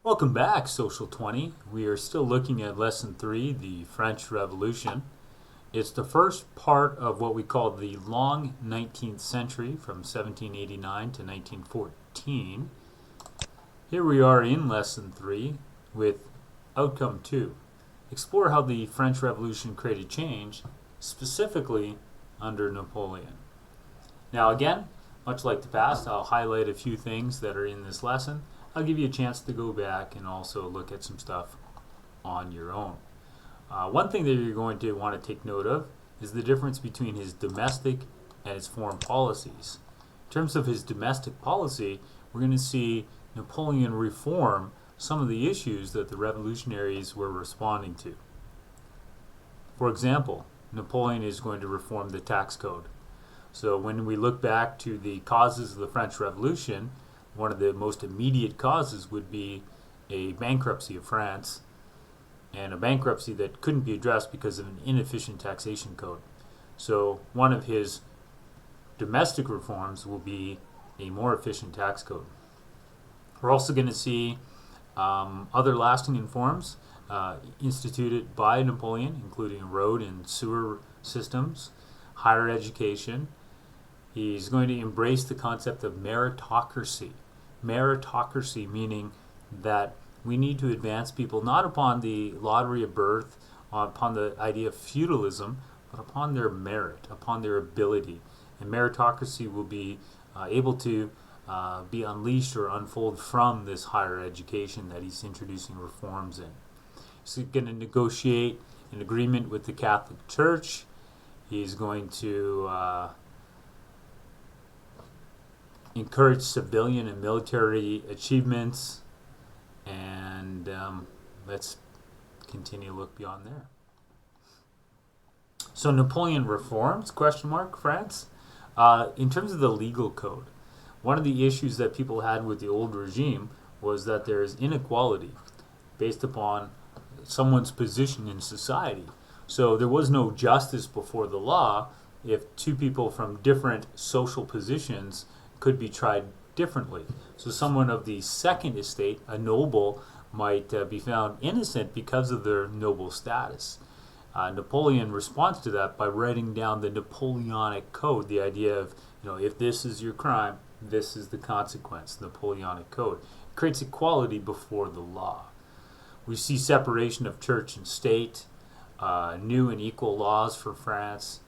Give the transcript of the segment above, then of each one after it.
Welcome back, Social 20. We are still looking at Lesson 3, the French Revolution. It's the first part of what we call the long 19th century from 1789 to 1914. Here we are in Lesson 3 with Outcome 2. Explore how the French Revolution created change, specifically under Napoleon. Now again, much like the past, I'll highlight a few things that are in this lesson. I'll give you a chance to go back and also look at some stuff on your own. One thing that you're going to want to take note of is the difference between his domestic and his foreign policies. In terms of his domestic policy, we're going to see Napoleon reform some of the issues that the revolutionaries were responding to. For example, Napoleon is going to reform the tax code. So when we look back to the causes of the French Revolution, one of the most immediate causes would be a bankruptcy of France, and a bankruptcy that couldn't be addressed because of an inefficient taxation code. So one of his domestic reforms will be a more efficient tax code. We're also going to see other lasting reforms instituted by Napoleon, including road and sewer systems, higher education. He's going to embrace the concept of meritocracy. Meritocracy meaning that we need to advance people not upon the lottery of birth, upon the idea of feudalism, but upon their merit, upon their ability. And meritocracy will be able to be unleashed or unfold from this higher education that he's introducing reforms in. He's going to negotiate an agreement with the Catholic Church. He's going to encourage civilian and military achievements, and let's continue to look beyond there. So Napoleon reforms, France. In terms of the legal code, one of the issues that people had with the old regime was that there is inequality based upon someone's position in society. So there was no justice before the law if two people from different social positions could be tried differently. So someone of the second estate, a noble, might be found innocent because of their noble status. Napoleon responds to that by writing down the Napoleonic Code, the idea of, if this is your crime, this is the consequence. Napoleonic Code. It creates equality before the law. We see separation of church and state, new and equal laws for France.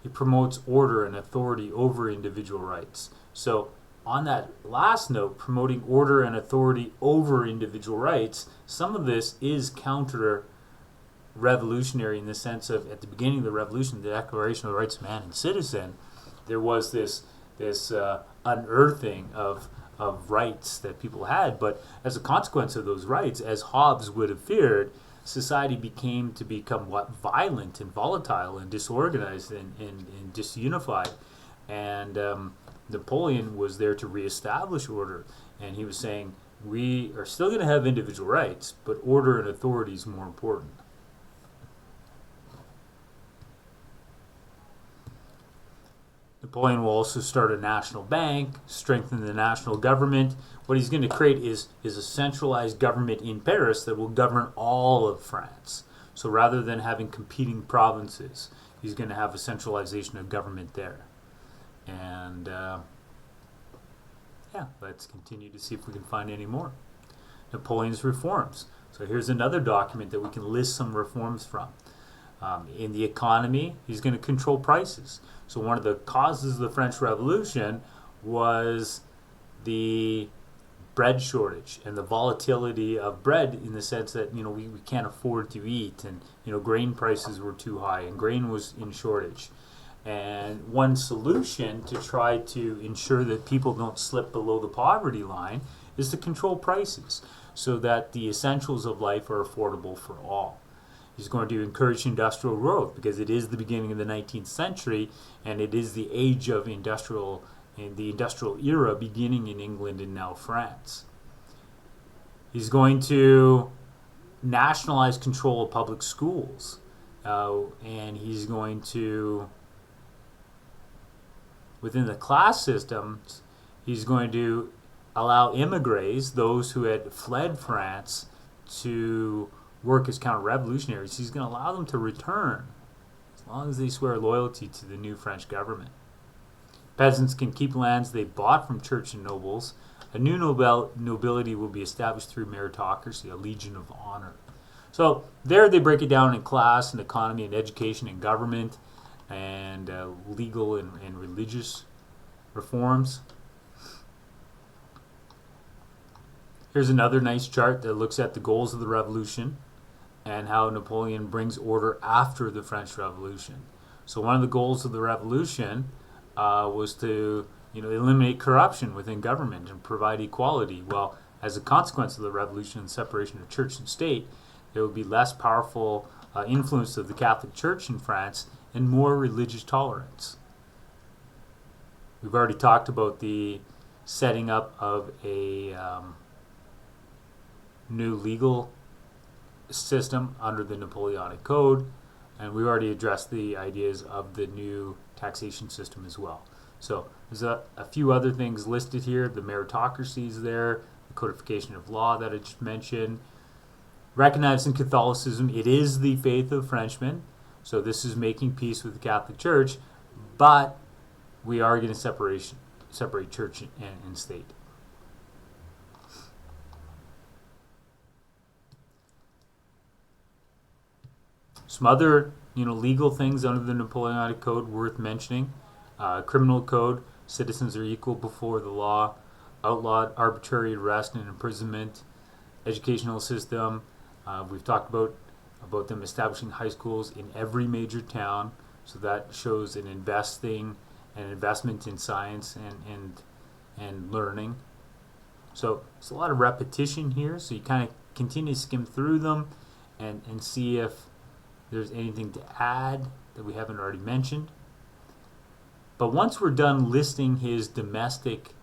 He promotes order and authority over individual rights. So on that last note, promoting order and authority over individual rights, some of this is counter-revolutionary in the sense of, at the beginning of the revolution, the Declaration of the Rights of Man and Citizen, there was this unearthing of rights that people had. But as a consequence of those rights, as Hobbes would have feared, society became violent and volatile and disorganized and disunified. And Napoleon was there to reestablish order, and he was saying, we are still going to have individual rights, but order and authority is more important. Napoleon will also start a national bank, strengthen the national government. What he's going to create is a centralized government in Paris that will govern all of France. So rather than having competing provinces, he's going to have a centralization of government there. And let's continue to see if we can find any more. Napoleon's reforms. So here's another document that we can list some reforms from. In the economy, he's going to control prices. So one of the causes of the French Revolution was the bread shortage and the volatility of bread, in the sense that we can't afford to eat, and grain prices were too high and grain was in shortage. And one solution to try to ensure that people don't slip below the poverty line is to control prices so that the essentials of life are affordable for all. He's going to encourage industrial growth because it is the beginning of the 19th century, and it is the age of the industrial era beginning in England and now France. He's going to nationalize control of public schools, and he's going to, within the class systems, he's going to allow immigrants, those who had fled France, to work as counter-revolutionaries. He's going to allow them to return as long as they swear loyalty to the new French government. Peasants can keep lands they bought from church and nobles. A new nobility will be established through meritocracy, a legion of honor. So there they break it down in class and economy and education and government and legal and religious reforms. Here's another nice chart that looks at the goals of the revolution and how Napoleon brings order after the French Revolution. So one of the goals of the revolution was to eliminate corruption within government and provide equality. Well, as a consequence of the revolution and separation of church and state, there would be less powerful influence of the Catholic Church in France and more religious tolerance. We've already talked about the setting up of a new legal system under the Napoleonic Code, and we already addressed the ideas of the new taxation system as well. So there's a few other things listed here. The meritocracy is there, the codification of law that I just mentioned. Recognizing Catholicism, it is the faith of Frenchmen, so this is making peace with the Catholic Church, but we are going to separate church and state. Some other legal things under the Napoleonic Code worth mentioning. Criminal code, citizens are equal before the law. Outlawed arbitrary arrest and imprisonment. Educational system, we've talked about them establishing high schools in every major town, so that shows an investment in science and learning. So it's a lot of repetition here, so you kind of continue to skim through them and see if there's anything to add that we haven't already mentioned. But once we're done listing his domestic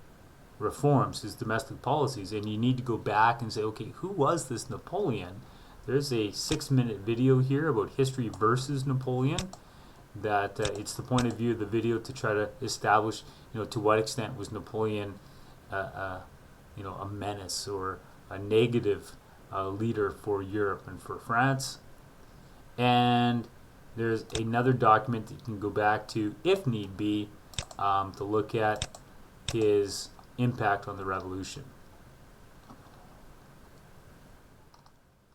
reforms, his domestic policies, and you need to go back and say, okay, who was this Napoleon? There's a 6-minute video here about history versus Napoleon. That it's the point of view of the video to try to establish, to what extent was Napoleon, a menace or a negative leader for Europe and for France. And there's another document that you can go back to, if need be, to look at his impact on the revolution.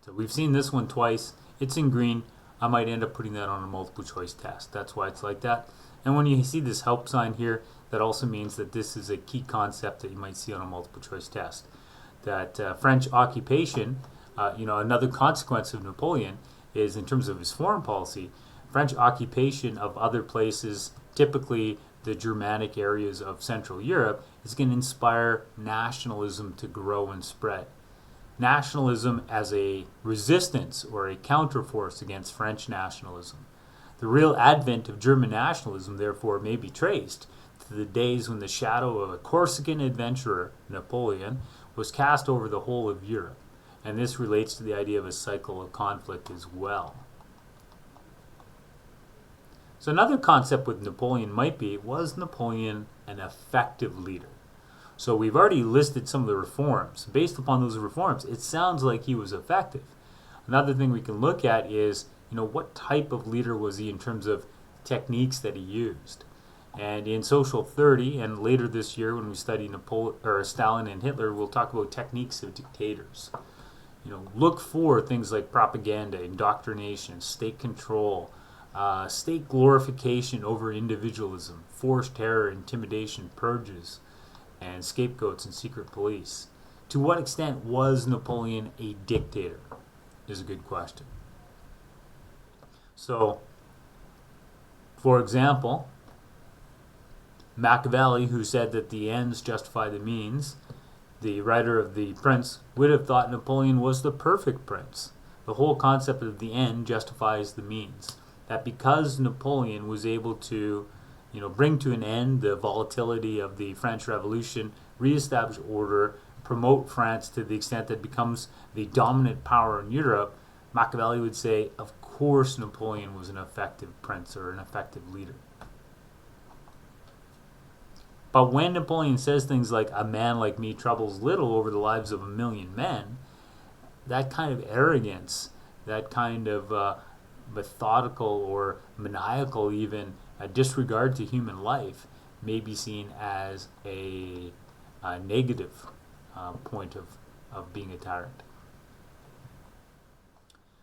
So we've seen this one twice. It's in green. I might end up putting that on a multiple choice test. That's why it's like that. And when you see this help sign here, that also means that this is a key concept that you might see on a multiple choice test. That French occupation, another consequence of Napoleon is, in terms of his foreign policy, French occupation of other places, typically the Germanic areas of Central Europe, is going to inspire nationalism to grow and spread. Nationalism as a resistance or a counterforce against French nationalism. The real advent of German nationalism, therefore, may be traced to the days when the shadow of a Corsican adventurer, Napoleon, was cast over the whole of Europe. And this relates to the idea of a cycle of conflict as well. So another concept with Napoleon might be, was Napoleon an effective leader? So we've already listed some of the reforms. Based upon those reforms, it sounds like he was effective. Another thing we can look at is, what type of leader was he in terms of techniques that he used? And in Social 30, and later this year when we study Stalin and Hitler, we'll talk about techniques of dictators. Look for things like propaganda, indoctrination, state control, state glorification over individualism, forced terror, intimidation, purges, and scapegoats and secret police. To what extent was Napoleon a dictator is a good question. So, for example, Machiavelli, who said that the ends justify the means, the writer of The Prince, would have thought Napoleon was the perfect prince. The whole concept of the end justifies the means. That because Napoleon was able to bring to an end the volatility of the French Revolution, reestablish order, promote France to the extent that it becomes the dominant power in Europe, Machiavelli would say, of course Napoleon was an effective prince or an effective leader. But when Napoleon says things like, "A man like me troubles little over the lives of a million men," that kind of arrogance, that kind of methodical or maniacal even disregard to human life may be seen as a negative point of being a tyrant.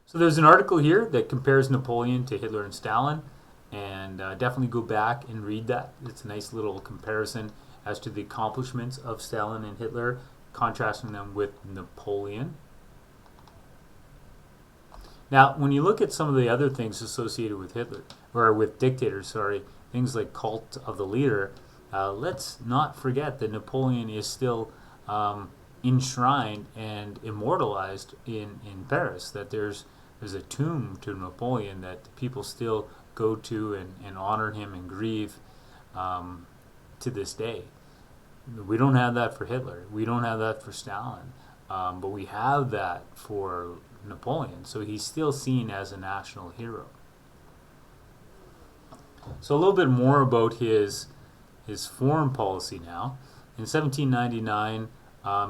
So there's an article here that compares Napoleon to Hitler and Stalin, and definitely go back and read that. It's a nice little comparison as to the accomplishments of Stalin and Hitler, contrasting them with Napoleon. Now, when you look at some of the other things associated with Hitler, or with dictators, sorry, things like cult of the leader, let's not forget that Napoleon is still enshrined and immortalized in Paris, that there's a tomb to Napoleon that people still go to and honor him and grieve to this day. We don't have that for Hitler. We don't have that for Stalin. But we have that for Napoleon. So he's still seen as a national hero. So a little bit more about his foreign policy now. In 1799,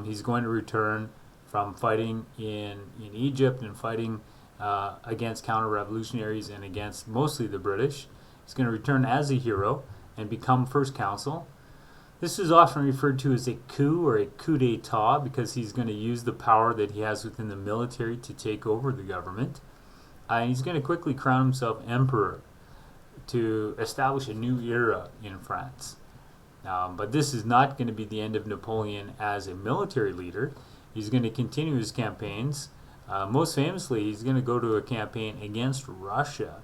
he's going to return from fighting in Egypt and fighting against counter-revolutionaries and against mostly the British. He's going to return as a hero and become first consul. This is often referred to as a coup or a coup d'etat because he's going to use the power that he has within the military to take over the government. And he's going to quickly crown himself emperor to establish a new era in France. But this is not going to be the end of Napoleon as a military leader. He's going to continue his campaigns. Most famously, he's going to go to a campaign against Russia.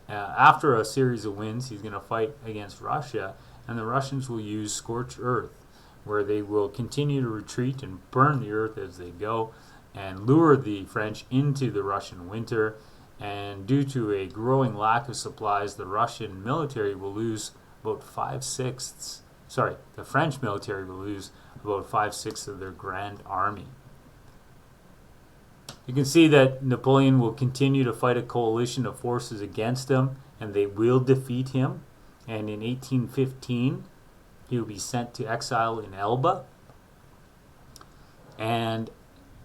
After a series of wins, he's going to fight against Russia, and the Russians will use scorched earth, where they will continue to retreat and burn the earth as they go and lure the French into the Russian winter. And due to a growing lack of supplies, the Russian military will lose about 5/6. The French military will lose about 5/6 of their grand army. You can see that Napoleon will continue to fight a coalition of forces against him, and they will defeat him. And in 1815, he will be sent to exile in Elba, and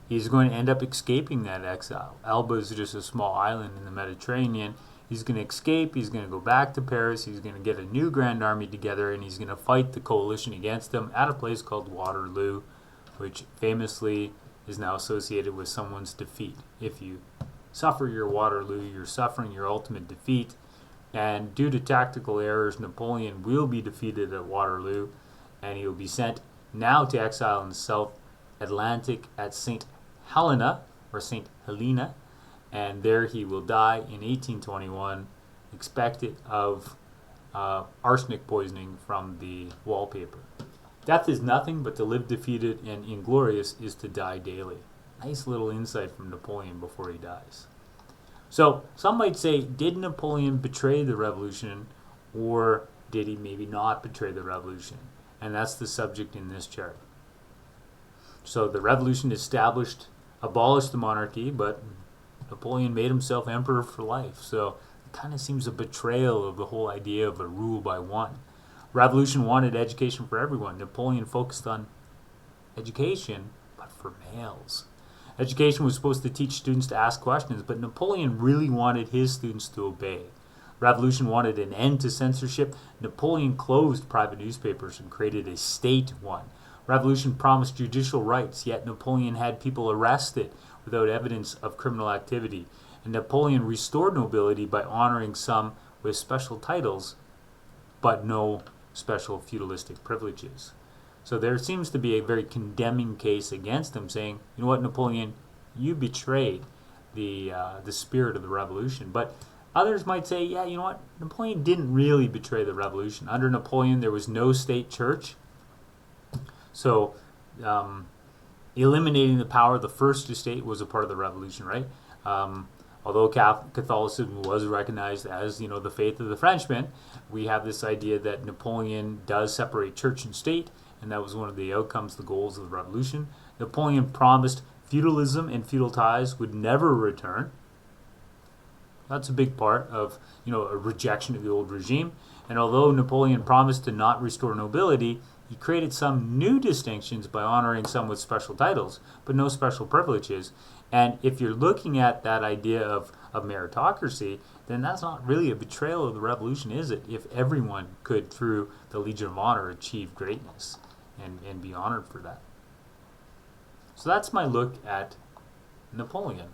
he's going to end up escaping that exile. Elba is just a small island in the Mediterranean. He's going to escape, he's going to go back to Paris, he's going to get a new grand army together, and he's going to fight the coalition against them at a place called Waterloo, which famously is now associated with someone's defeat. If you suffer your Waterloo, you're suffering your ultimate defeat. And due to tactical errors, Napoleon will be defeated at Waterloo, and he will be sent now to exile in the South Atlantic at St. Helena, and there he will die in 1821, expected of arsenic poisoning from the wallpaper. Death is nothing, but to live defeated and inglorious is to die daily. Nice little insight from Napoleon before he dies. So some might say, did Napoleon betray the revolution, or did he maybe not betray the revolution? And that's the subject in this chart. So the revolution abolished the monarchy, but Napoleon made himself emperor for life. So it kind of seems a betrayal of the whole idea of a rule by one. Revolution wanted education for everyone. Napoleon focused on education, but for males. Education was supposed to teach students to ask questions, but Napoleon really wanted his students to obey. Revolution wanted an end to censorship. Napoleon closed private newspapers and created a state one. Revolution promised judicial rights, yet Napoleon had people arrested without evidence of criminal activity. And Napoleon restored nobility by honoring some with special titles, but no special feudalistic privileges. So there seems to be a very condemning case against him, saying, you know what, Napoleon, you betrayed the spirit of the revolution. But others might say, yeah, you know what, Napoleon didn't really betray the revolution. Under Napoleon, there was no state church. So eliminating the power of the first estate was a part of the revolution, right? Although Catholicism was recognized as, the faith of the Frenchmen, we have this idea that Napoleon does separate church and state, and that was one of the outcomes, the goals of the revolution. Napoleon promised feudalism and feudal ties would never return. That's a big part of, a rejection of the old regime. And although Napoleon promised to not restore nobility, He created some new distinctions by honoring some with special titles, but no special privileges. And if you're looking at that idea of meritocracy, then that's not really a betrayal of the revolution, is it? If everyone could, through the Legion of Honor, achieve greatness and be honored for that. So that's my look at Napoleon.